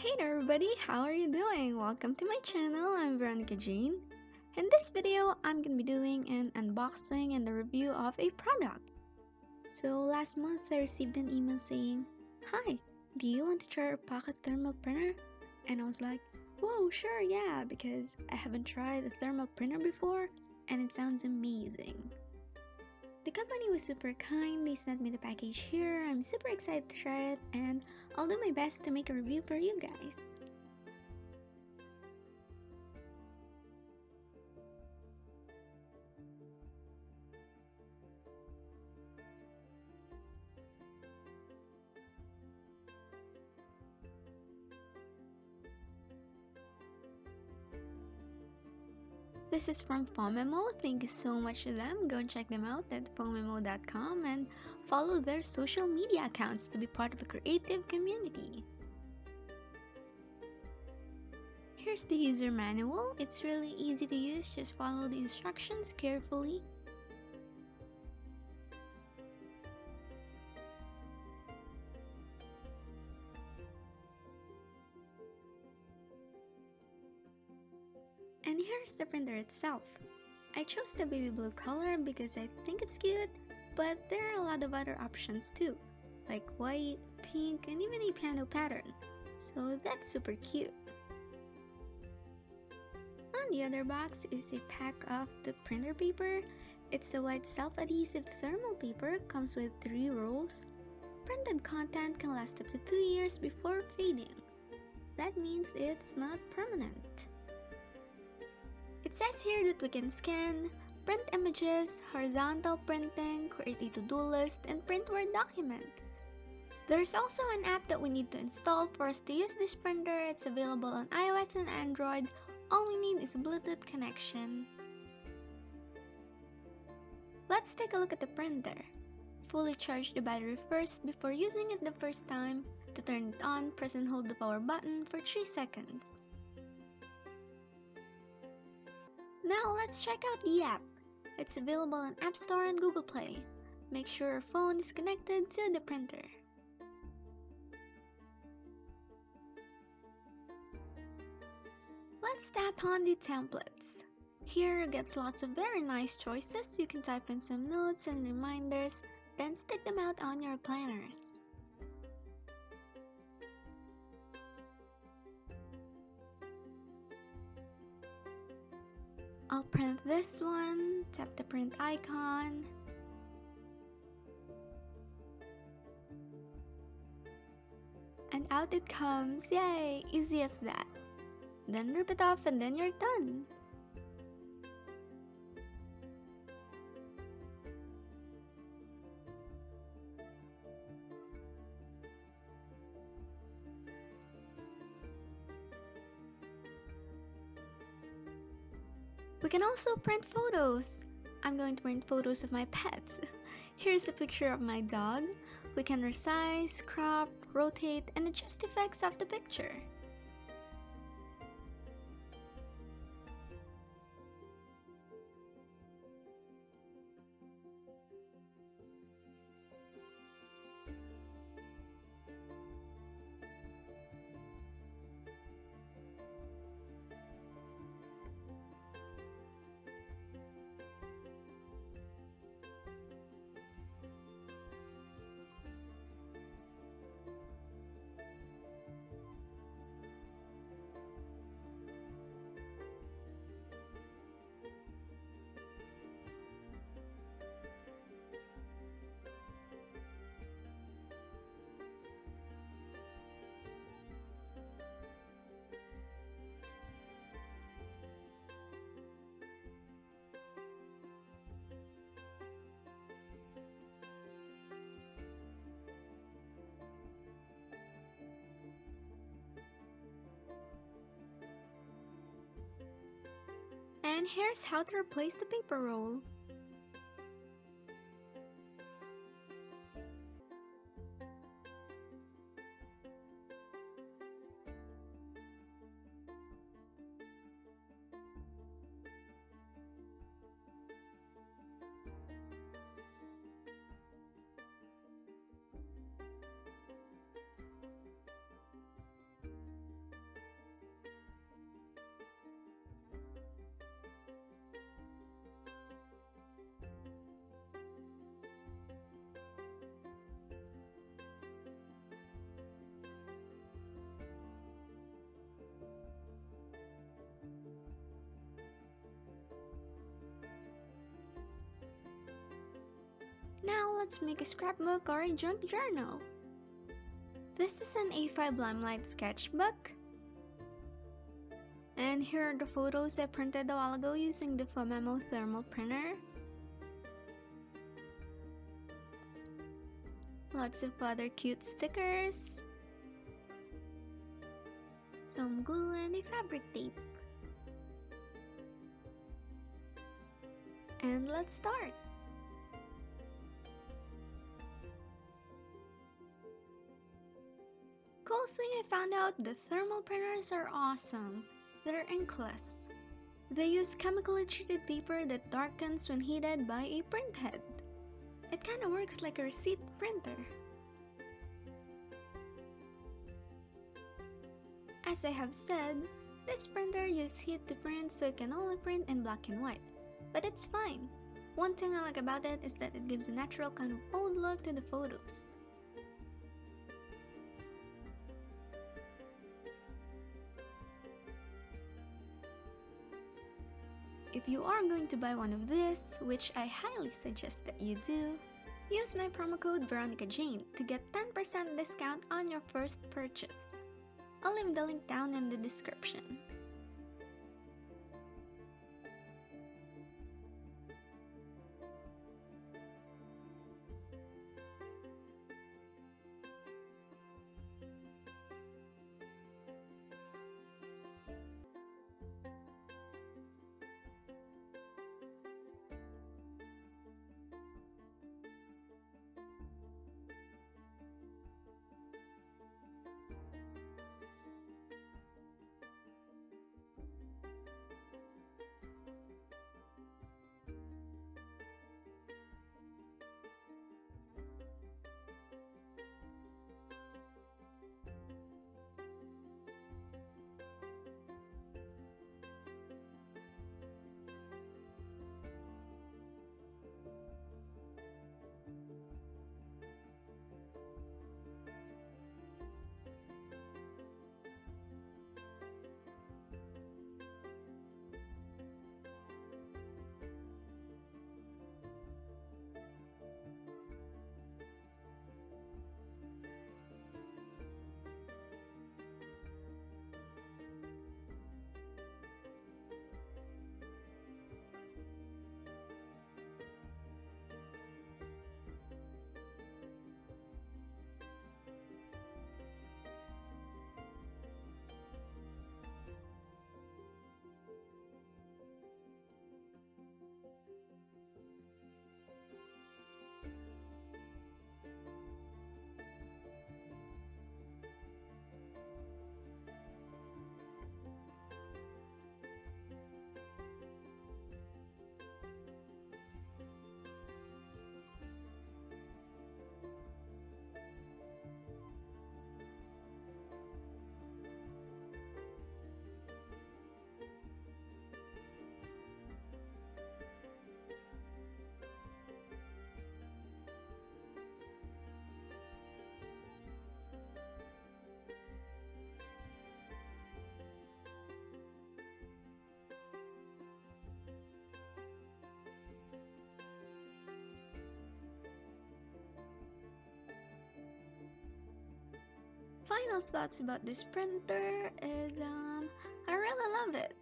Hey there everybody, how are you doing? Welcome to my channel, I'm Veronica Jane. In this video, I'm gonna be doing an unboxing and a review of a product. So last month I received an email saying, "Hi, do you want to try our pocket thermal printer?" And I was like, "Whoa, sure, yeah, because I haven't tried a thermal printer before and it sounds amazing." The company was super kind, they sent me the package here, I'm super excited to try it, and I'll do my best to make a review for you guys. This is from Phomemo. Thank you so much to them. Go and check them out at phomemo.com and follow their social media accounts to be part of the creative community. Here's the user manual. It's really easy to use. Just follow the instructions carefully. And here's the printer itself. I chose the baby blue color because I think it's cute, but there are a lot of other options too, like white, pink, and even a piano pattern, so that's super cute. On the other box is a pack of the printer paper. It's a white self-adhesive thermal paper, comes with 3 rolls. Printed content can last up to 2 years before fading. That means it's not permanent. It says here that we can scan, print images, horizontal printing, create a to-do list, and print Word documents. There's also an app that we need to install for us to use this printer. It's available on iOS and Android. All we need is a Bluetooth connection. Let's take a look at the printer. Fully charge the battery first before using it the first time. To turn it on, press and hold the power button for 3 seconds. Now let's check out the app. It's available on App Store and Google Play. Make sure your phone is connected to the printer. Let's tap on the templates. Here you get lots of very nice choices. You can type in some notes and reminders, then stick them out on your planners. I'll print this one, tap the print icon. And out it comes, yay, easy as that. Then rip it off and then you're done. We can also print photos. I'm going to print photos of my pets. Here's a picture of my dog. We can resize, crop, rotate, and adjust the effects of the picture. And here's how to replace the paper roll. let's make a scrapbook or a junk journal. This is an A5 Limelight sketchbook. And here are the photos I printed a while ago using the Phomemo thermal printer. Lots of other cute stickers, some glue and a fabric tape. And let's start! Cool thing I found out, the thermal printers are awesome. They're inkless. They use chemically treated paper that darkens when heated by a printhead. It kinda works like a receipt printer. As I have said, this printer uses heat to print, so it can only print in black and white. But it's fine. One thing I like about it is that it gives a natural kind of old look to the photos. If you are going to buy one of this, which I highly suggest that you do, use my promo code VeronicaJane to get 10% discount on your first purchase. I'll leave the link down in the description. Final thoughts about this printer is I really love it.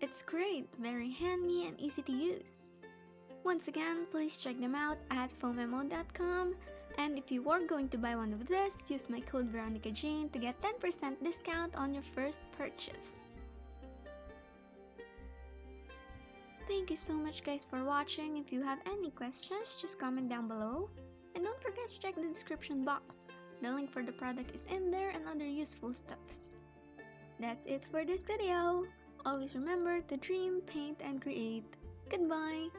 It's great, very handy and easy to use. Once again, please check them out at phomemo.com, and if you are going to buy one of this, use my code VeronicaJane to get 10% discount on your first purchase. Thank you so much guys for watching. If you have any questions, just comment down below. And don't forget to check the description box. The link for the product is in there and other useful stuffs. That's it for this video. Always remember to dream, paint, and create. Goodbye!